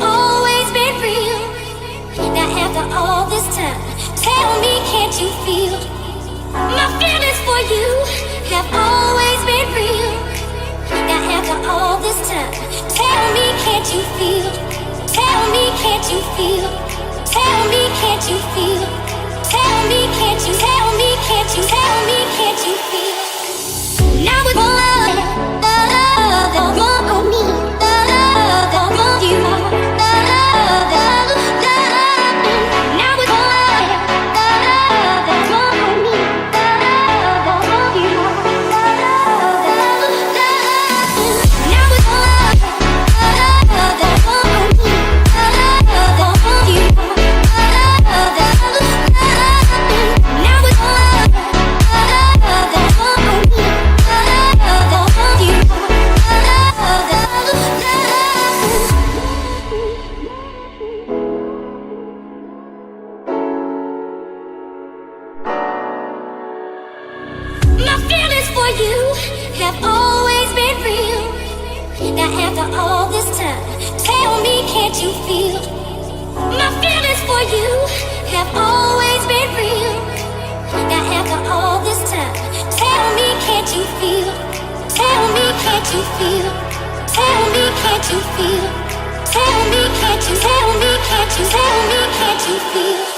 always been real. Now after all this time, tell me, can't you feel? My feelings for you have always been real. Now after all this time, tell me, can't you feel? Tell me, can't you feel? Tell me, can't you feel? Tell me, can't you? Tell me, can't you? Tell me, can't you feel? Now it's more the more of me, the more you are. Now it's more the more of me, the more you are. Now it's more the more of me, the more you are. Now it's more the more of me, the more you are. My feelings for you have always been real. Now after all this time, tell me, can't you feel? My feelings for you have always been real. Now after all this time, tell me, can't you feel? Tell me, can't you feel? Tell me, can't you feel? Tell me, can't you? Tell me, can't you? Tell me, can't you feel?